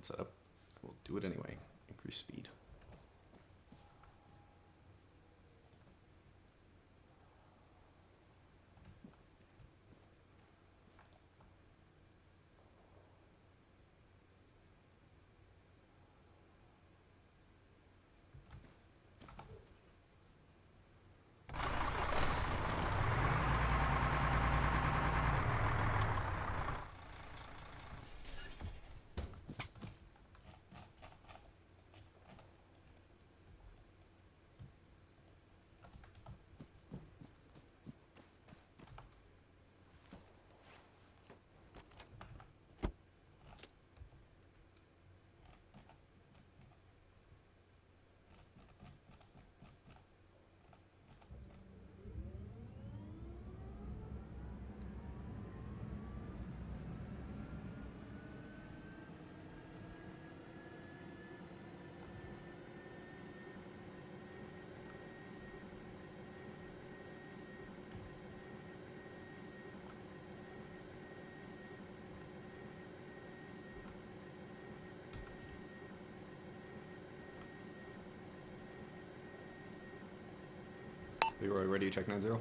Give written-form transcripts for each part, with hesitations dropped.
setup. We'll do it anyway. Increase speed. Leroy, ready to check 9-0?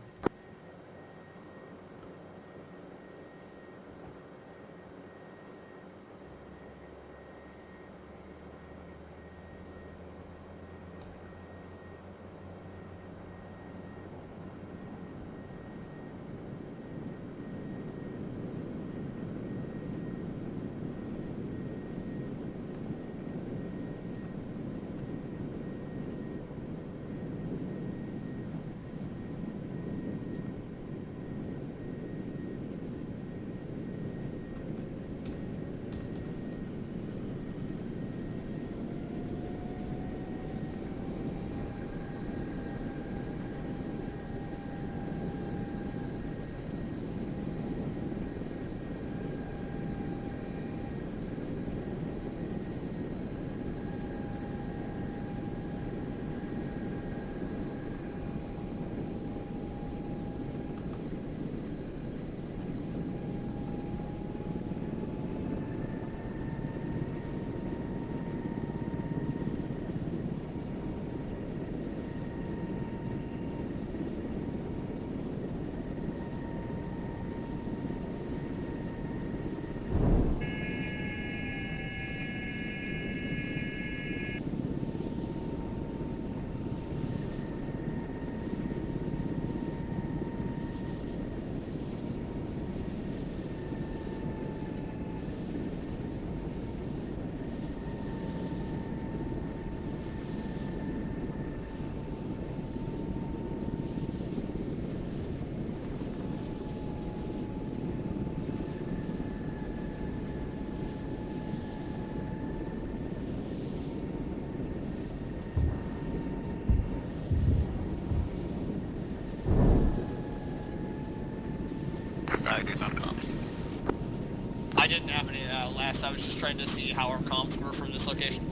I didn't have any last. I was just trying to see how our comps were from this location.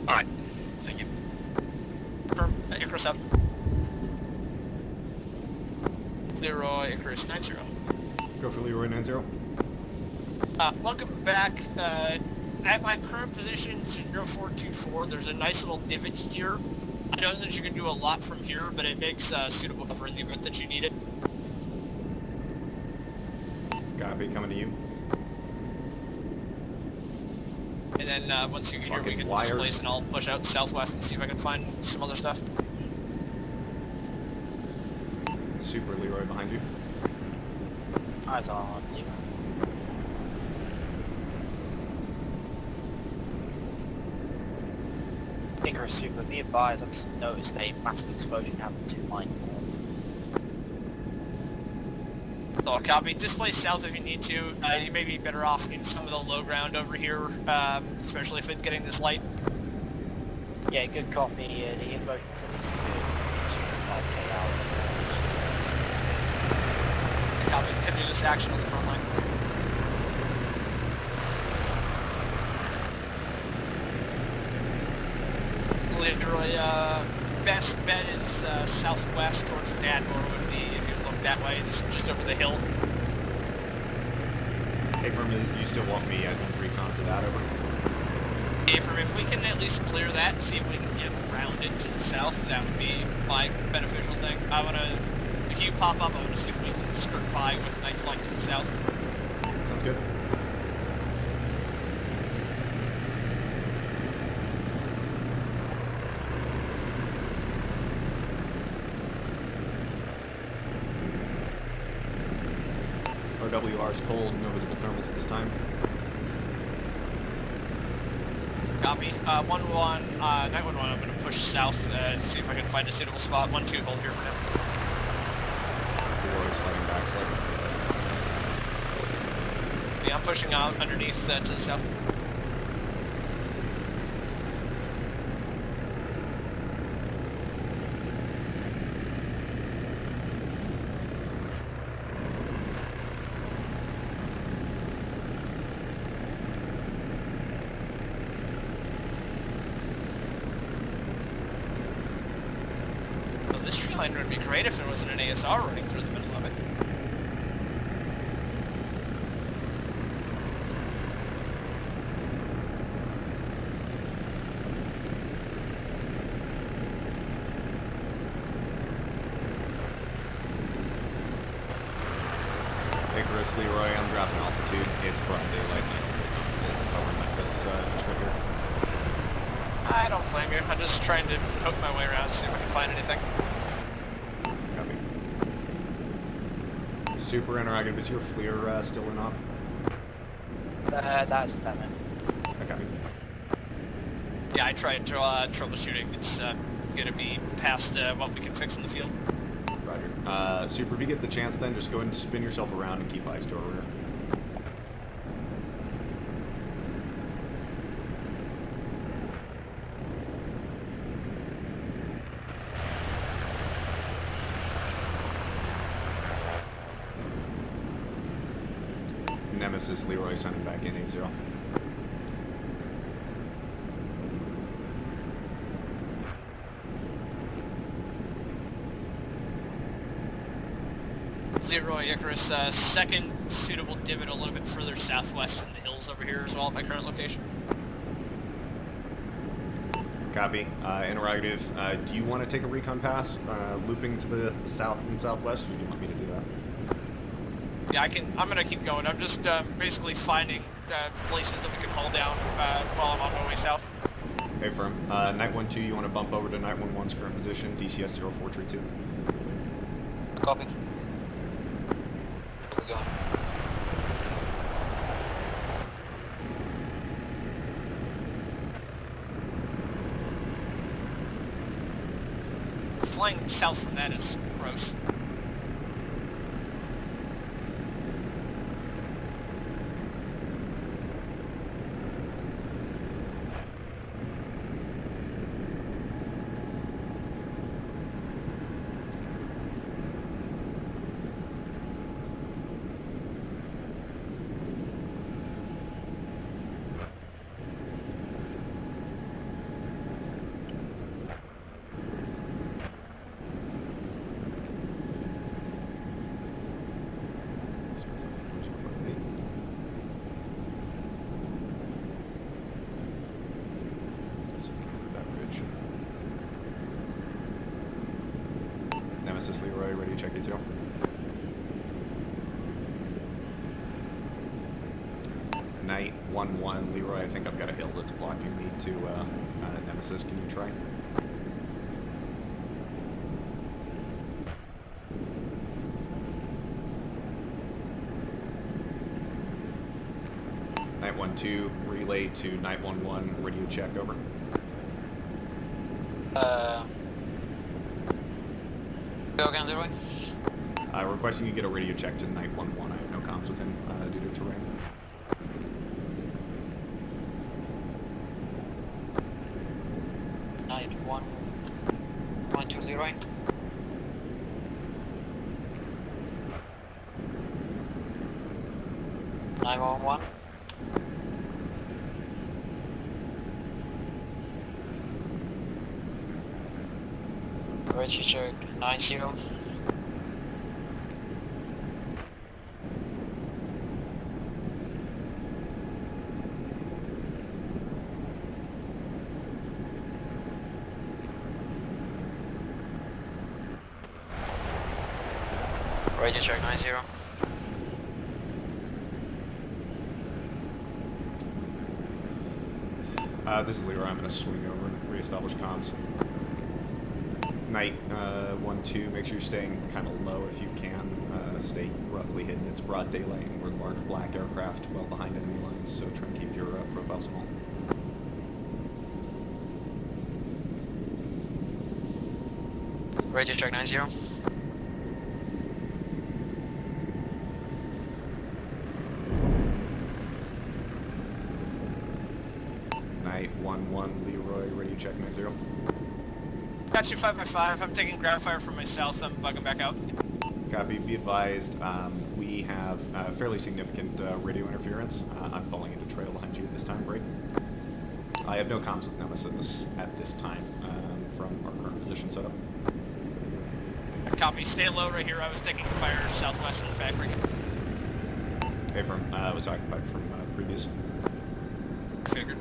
Alright. Thank you. Confirm. Icarus up. Leroy, Icarus 9-0. Go for Leroy 9-0. Welcome back. At my current position, 0424, there's a nice little divot here. I know that you can do a lot from here, but it makes suitable cover in the event that you need it. Copy, coming to you. And then once you get here, we can wires. displace and I'll push out southwest and see if I can find some other stuff. Super Leroy behind you. Eyes on Leroy. Icarus Super, be advised, I've just noticed a massive explosion happened to mine. So copy. Displace south if you need to. You may be better off in some of the low ground over here, especially if it's getting this light. Yeah, good copy. The invoke is at least good. 5k out. Copy. Continue this action on the front line. Leroy, best bet is southwest towards Nadmor would be if you look that way, just over the hill. Hey, Firm, you still want me at recon for that, over? Affirm, if we can at least clear that and see if we can get around it to the south, that would be my beneficial thing. I want to, if you pop up, I want to see if we can skirt by with night flight to the south. Sounds good. OWR is cold, no visible thermals at this time. Copy. 1-1, 911, I'm going to push south, see if I can find a suitable spot. 1-2, hold here for now. Leroy sliding back slightly. Yeah, I'm pushing out underneath to the south. Well, this tree line would be great if there wasn't an ASR running through the middle of it. Icarus, Leroy, I'm dropping altitude. It's broad daylight and I don't feel comfortable covering like this just right here. I don't blame you. I'm just trying to poke my way around, see if I can find anything. Copy. Super interrogative, is your FLIR still or not? That's coming. Copy. Yeah, I tried troubleshooting. It's going to be past what we can fix in the field. Roger. Super, if you get the chance then, just go ahead and spin yourself around and keep eyes to our rear. Nemesis, Leroy, sending back in 8-0. Leroy, Icarus, second suitable divot a little bit further southwest in the hills over here as well at my current location. Copy. Interrogative, do you want to take a recon pass, looping to the south and southwest, or do you want me to do that? Yeah, I'm going to keep going. I'm just basically finding places that we can haul down while I'm on my way south. Hey, firm. Night 1-2, you want to bump over to Night 1-1's current position, DCS 0432. Copy. Where we going? Flying south from that is gross. Nemesis, Leroy, ready to check it too. Night 1-1, Leroy, I think I've got a hill that's blocking me to Nemesis. Can you try? Night 1-2, relay to Night 1-1, radio check, over. Go again, Leroy. Requesting you get a radio check to Night 1-1. I have no comms with him due to terrain. Night 1-2, Leroy. Nine 1-1. Radio check 90. Radio check 90. This is Leroy. I'm going to swing over and reestablish comms. Night 1-2, make sure you're staying kind of low if you can. Stay roughly hidden. It's broad daylight and we're large black aircraft well behind enemy lines, so try and keep your profile small. Radio check 90. Night 1-1, Leroy, radio check 90. Got you 5x5. I'm taking ground fire from my south. I'm bugging back out. Copy. Be advised, we have fairly significant radio interference. I'm falling into trail behind you this time, break. I have no comms with Nemesis at this time from our current position setup. Copy. Stay low right here. I was taking fire southwest of the factory. Hey, from was occupied from previous. Figured.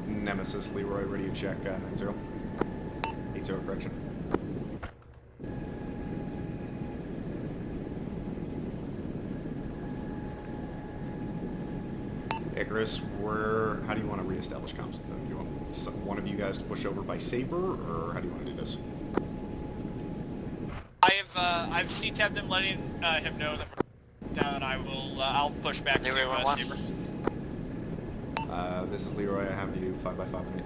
Nemesis, Leroy, radio check 90. 80, correction. Icarus, how do you want to reestablish comms with them? Do you want one of you guys to push over by Saber, or how do you want to do this? I've C-tabbed him, letting him know that we're down. I'll push back to Saber. This is Leroy. I have you 5x5 and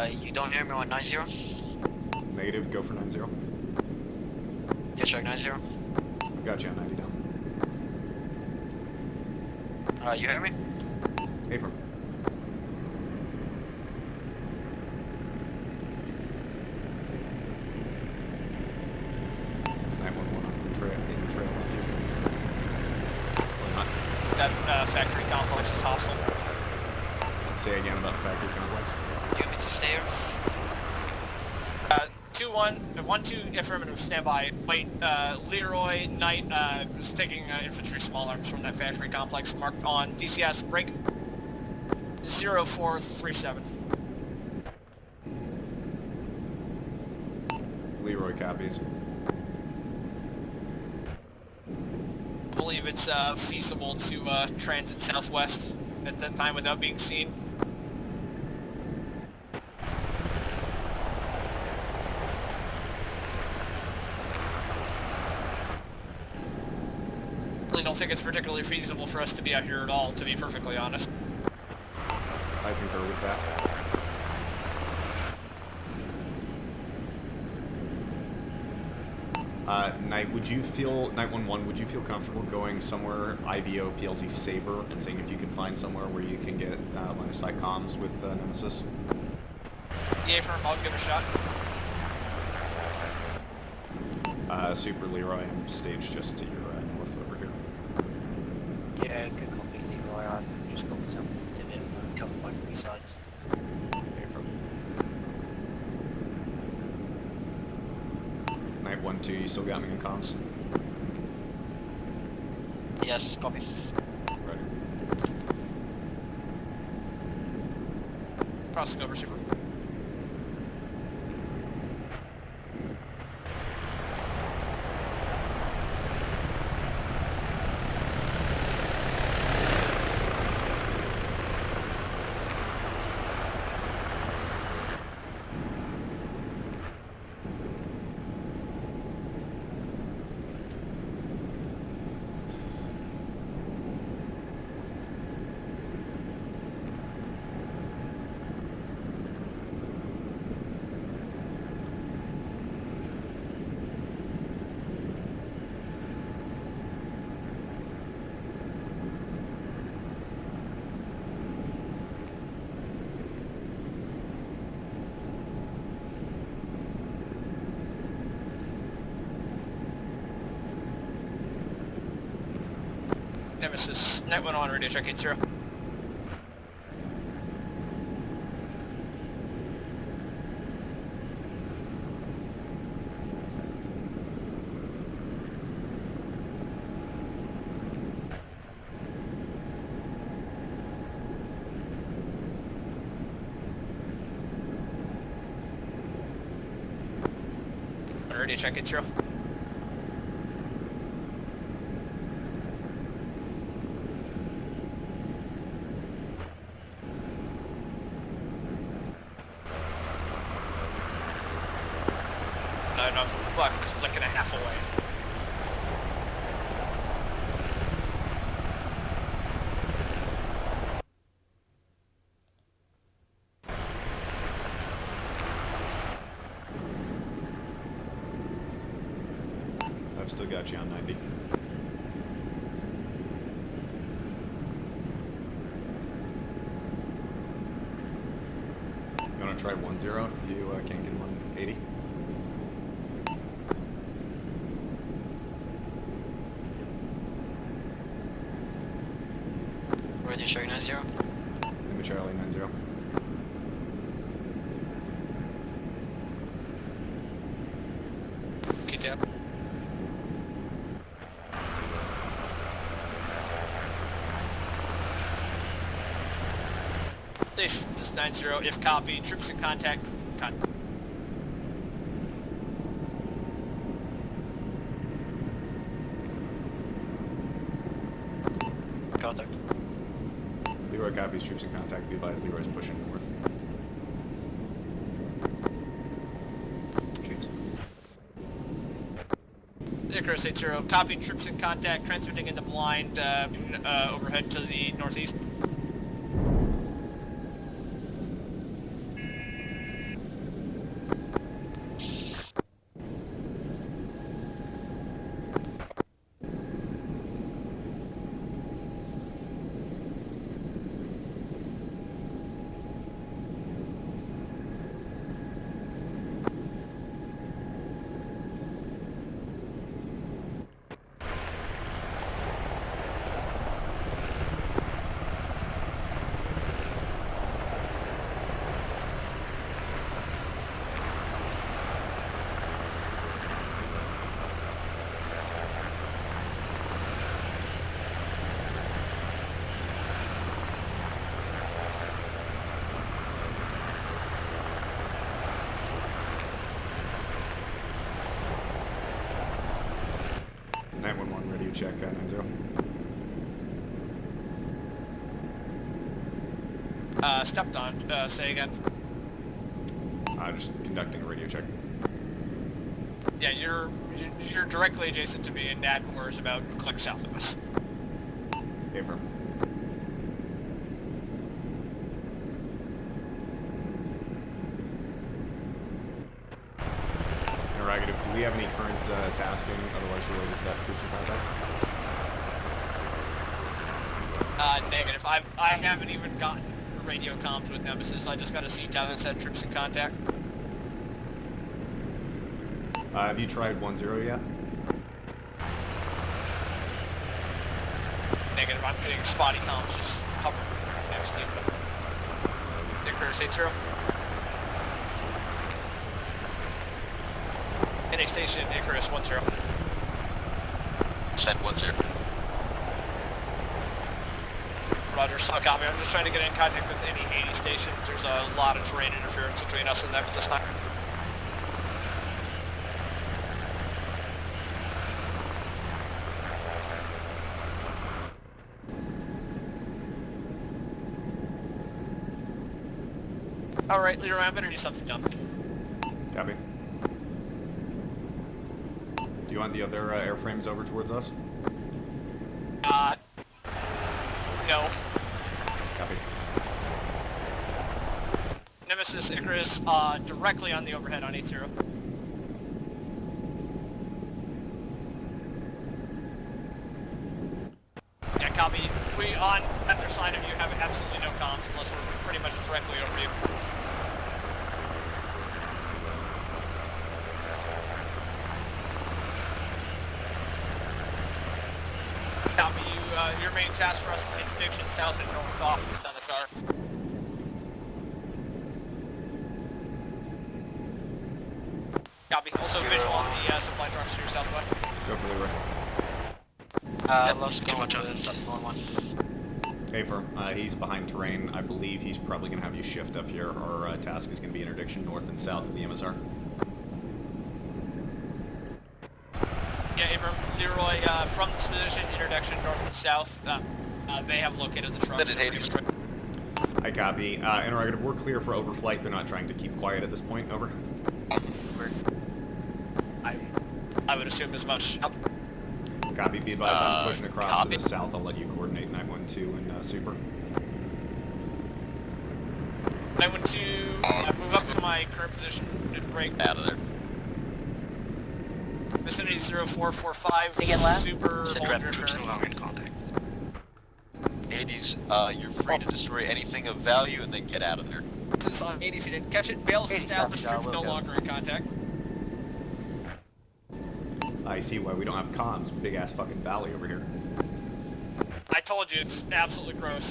80. You don't hear me on 90? Negative. Go for 90. Yeah, check 90. I've got you on 90 down. You hear me? Hey, from. In trail left you. Or not. That factory complex is hostile. Say again about the factory complex. Do you want me to stay here? 2-1, 1-2, affirmative, stand by. Wait, Leroy, Knight, is taking infantry small arms from that factory complex, marked on DCS, break 0437. Leroy copies. I believe it's feasible to transit southwest at that time without being seen. I don't think it's particularly feasible for us to be out here at all, to be perfectly honest. I concur with that. Night 1-1, would you feel comfortable going somewhere IVO PLZ Saber and seeing if you can find somewhere where you can get line of sight comms with Nemesis? Yeah, firm, I'll give it a shot. Super Leroy, I'm staged just to your north over here. Yeah, good copy, Leroy. I've just got something to do. Cover by 3 sides. Okay, from Night 1-2, you still got me in comms? Yes, copy. Ready. Crossing over, super. Nemesis, net 1 on, radio check 80. radio check it, zero. No, fuck, like and a half away. I've still got you on 90. You want to try 10 if you can't get 180? Radio check 90. Lima Charlie 90. Keep up. Safe, this is 90, if copy, troops in contact. Contact. Leroy copies, troops in contact. Be advised, Leroy's pushing north. Icarus 80, copy, troops in contact, transmitting into blind, overhead to the northeast. Radio check 90. Stepped on, say again. Just conducting a radio check. Yeah, you're directly adjacent to me, and Nadmore is about a click south of us. Affirm. Interrogative, do we have any current tasking otherwise related to that troops in contact? Negative. I haven't even gotten radio comms with Nemesis. I just got a CTAL that said troops in contact. Have you tried 10 yet? Negative. I'm getting spotty comms just hovering next to you. Icarus 80. NA station, Icarus 10. Send 10. Roger, so copy. I'm just trying to get in contact with any 80 stations. There's a lot of terrain interference between us and them at this time. Alright, Leader, I'm gonna do something dumb. Copy. Do you want the other airframes over towards us? No. Copy. Nemesis, Icarus, directly on the overhead on 80. Yeah, copy. We, on either side of you, have absolutely no comms unless we're pretty much directly over you. Copy. Your main task for us is interdiction south and north off on the car. Copy. Also visual on the supply trucks to your southwest. Go for Leroy. Let's go with 1. Affirm. He's behind terrain. I believe he's probably going to have you shift up here. Our task is going to be interdiction north and south of the MSR. Yeah, Abram, Leroy, from this position, intersection north and south, they have located the truck. That is Hades. I copy. Interrogative, we're clear for overflight. They're not trying to keep quiet at this point. Over. I would assume as much. Copy. Be advised, I'm pushing across to the south. I'll let you coordinate 912 and Super. 912, move up to my current position and break Out of there. vicinity 0445. Again, left. Super, The hold dread your troops turn. no longer in contact. Hades, you're free to destroy anything of value and then get out of there. This is on 80 if you didn't catch it. Bail is established, copy, troops no will longer in contact. I see why we don't have comms. Big ass fucking valley over here. I told you, it's absolutely gross.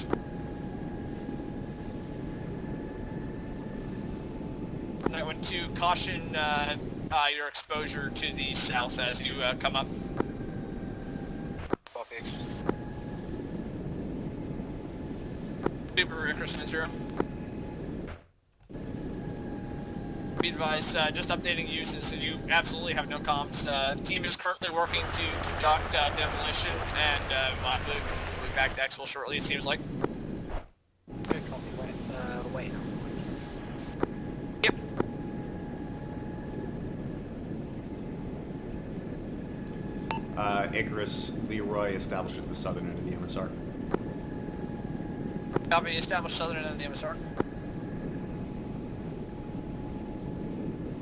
I went to caution your exposure to the south as you come up. Copy. Super Icarus 0. Be advised, just updating you since you absolutely have no comms. Team is currently working to conduct demolition and we'll be back to Exfil shortly, it seems like. Good copy, wait. Yep. Icarus, Leroy established at the southern end of the MSR. Copy, established southern end of the MSR.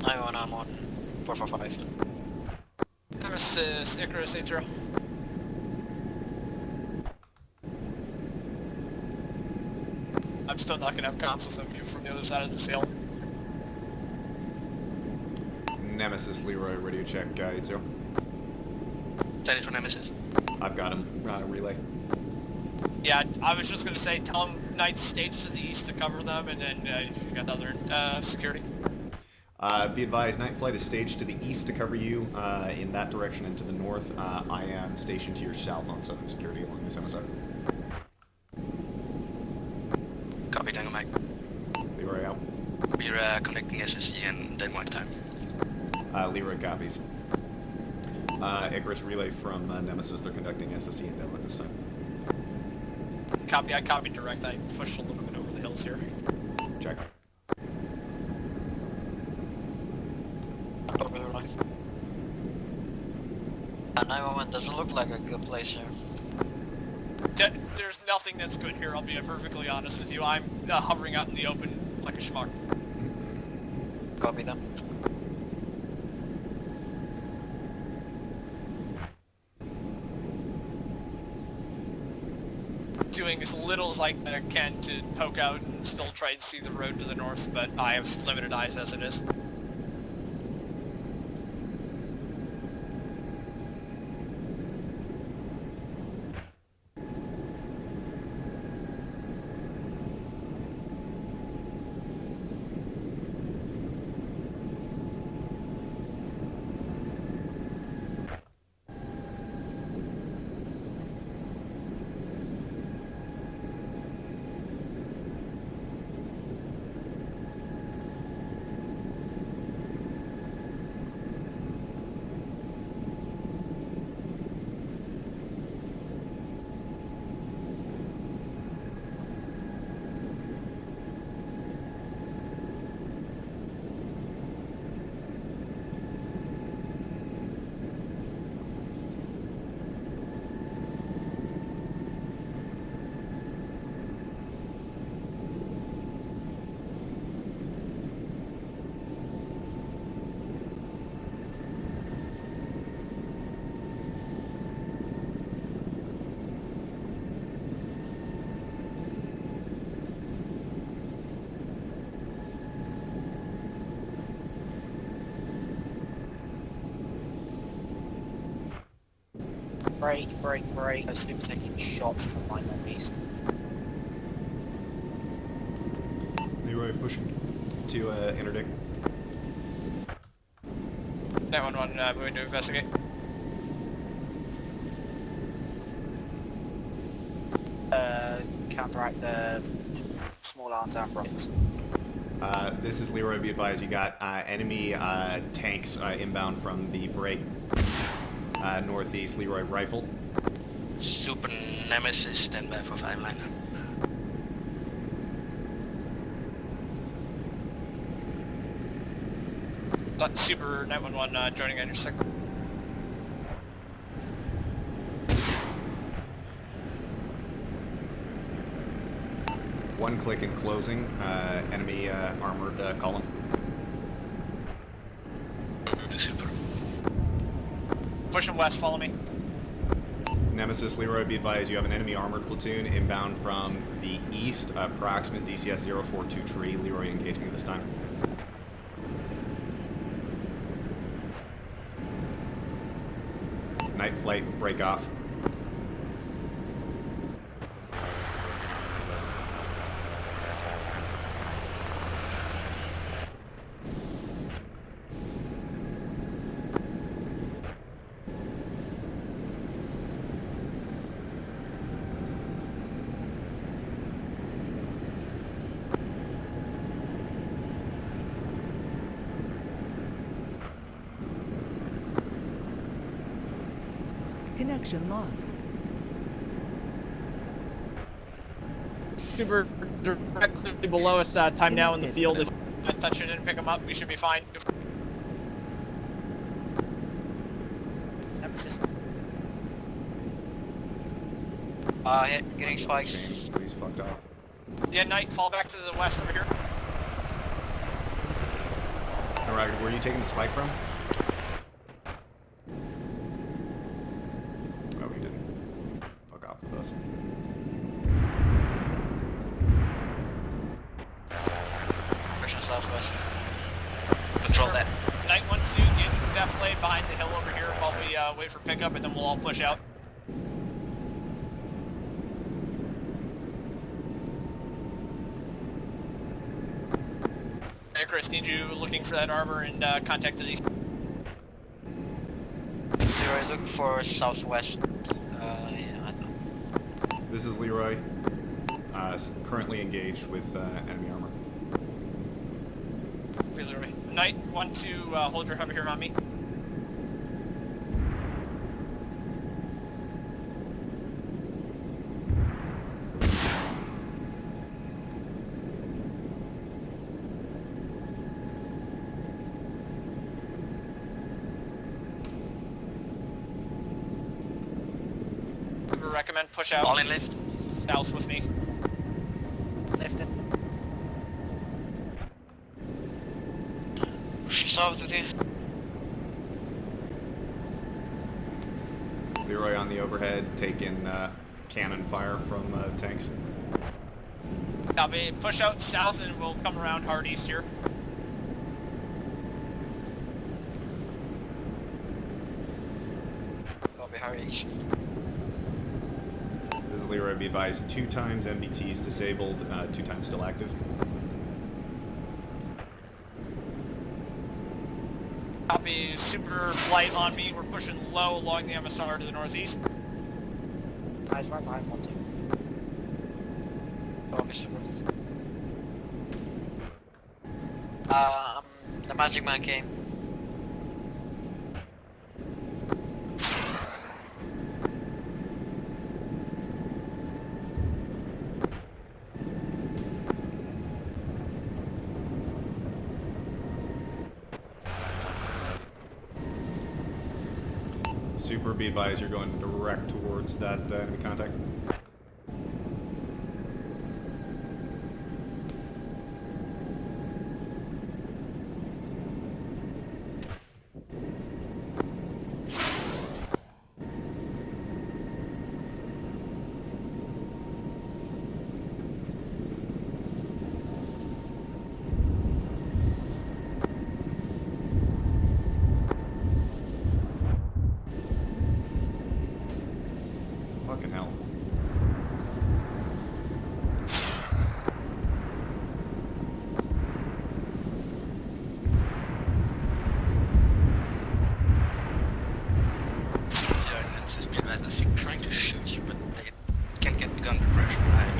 9191. 445. Nemesis, Icarus 80. I'm still not gonna have comms with them from the other side of the sail. Nemesis, Leroy, radio check, 80. Standing for Nemesis. I've got him. Relay. Yeah, I was just gonna say, tell them United States to the east to cover them, and then you got the other security. Be advised, night flight is staged to the east to cover you in that direction and to the north. I am stationed to your south on southern security along this MSR. Copy, Tango Mike. Leroy out. We're connecting SSE and Denmark time. Leroy copies. Icarus relay from Nemesis. They're conducting SSE in Denmark this time. Copy, I copied direct. I pushed a little bit over the hills here. Check. Copy, relax. 911 doesn't look like a good place here. There's nothing that's good here, I'll be perfectly honest with you. I'm hovering out in the open like a schmuck. Copy them. Doing as little as I can to poke out and still try to see the road to the north, but I have limited eyes as it is. Break. I assume taking shots from my northeast. Leroy pushing to interdict. 911, moving to investigate. Counteract the small arms and rockets. This is Leroy. Be advised, you got enemy tanks inbound from the break. Northeast, Leroy Rifle. Super Nemesis, stand by for 5 line. Super 911 joining on your second. One click and closing. Enemy armored column. Super. Pushing west, follow me. Nemesis, Leroy, be advised you have an enemy armored platoon inbound from the east, approximate DCS 042 tree. Leroy engaging at this time. Night flight, break off. Connection lost. Super directly below us, time now in the field. If I touch it and pick them up, we should be fine. Getting spikes. Please fucked off. Yeah, Knight, fall back to the west over here. No, Ragged, where are you taking the spike from? Oh, he didn't. Fuck off with us. Pushing southwest. Control that. Knight 1-2, get definitely behind the hill over here while we wait for pickup, and then we'll all push out. Hey Chris, need you looking for that armor and contact to the east. Leroy, look for southwest. Yeah, I know. This is Leroy. Currently engaged with enemy armor. Leroy. Knight 1-2, hold your hover here on me. Recommend push out. All in lift. South with me. Lifted. Push south with you. Leroy on the overhead, taking cannon fire from tanks. Copy. Push out south and we'll come around hard east here. Copy, hurry east. This is Leroy, be advised 2 times MBTs disabled, 2 times still active. Copy. Super flight on me. We're pushing low along the MSR to the northeast. Guys, right behind 1-2. Copy, super. The Magic Man came. Super, be advised you're going direct towards that enemy contact. Fucking hell. Trying to shoot you, but they can't get gun pressure high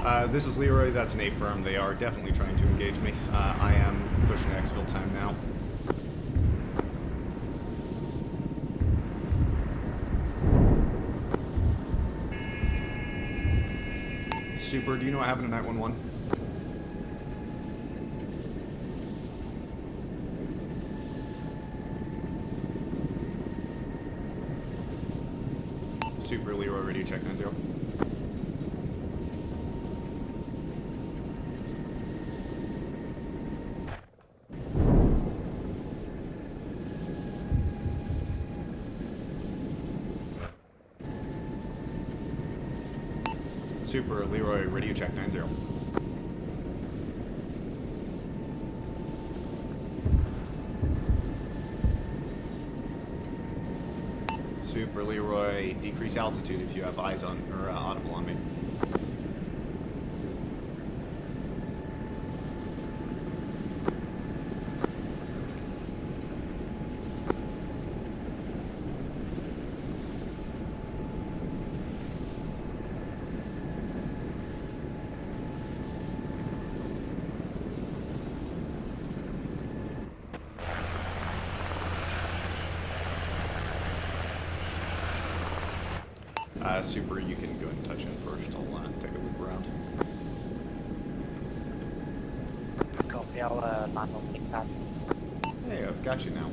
enough. This is Leroy, that's an A firm. They are definitely trying to engage me. I am pushing exfil time now. Super, do you know what happened to 911? Super, Leroy, radio check 90. Super, Leroy, radio check 90. Super, Leroy, decrease altitude if you have eyes on, or audible on me. Super, you can go ahead and touch in first. I'll take a loop around. Copy, I'll land on the pad. Hey, I've got you now.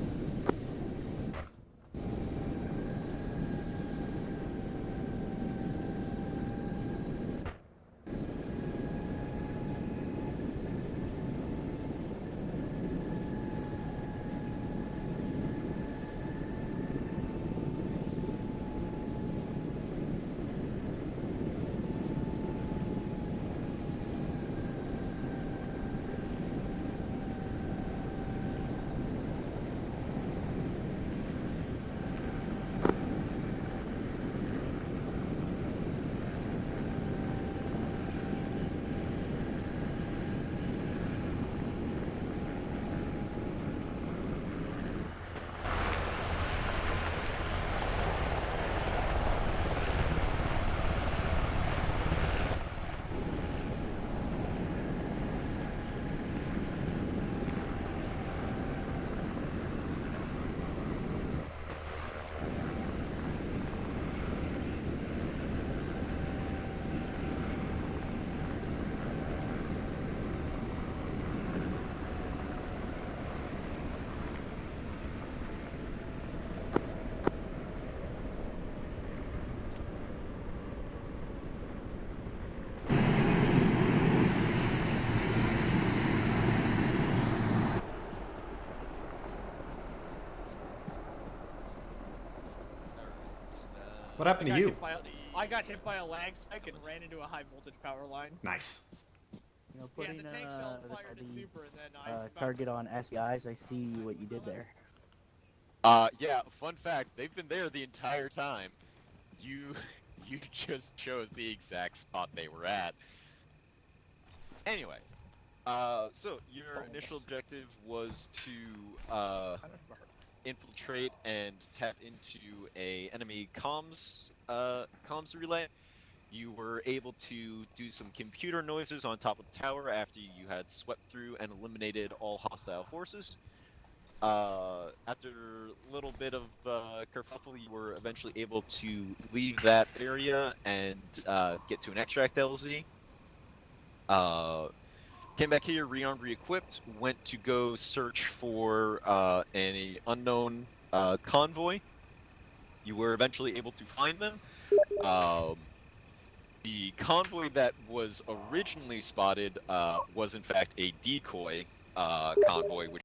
What happened to you? I got hit by a lag spike and ran into a high voltage power line. Nice. You know, Yeah, putting the tank shell fired at Super, and then I found target on SBIs, I see what you did there. Yeah, fun fact, they've been there the entire time. You you just chose the exact spot they were at. Anyway, so your initial objective was to infiltrate and tap into a enemy comms relay. You were able to do some computer noises on top of the tower after you had swept through and eliminated all hostile forces. After a little bit of kerfuffle, you were eventually able to leave that area and get to an extract LZ. Came back here, rearmed, re-equipped, went to go search for an unknown convoy. You were eventually able to find them. The convoy that was originally spotted was in fact a decoy convoy, which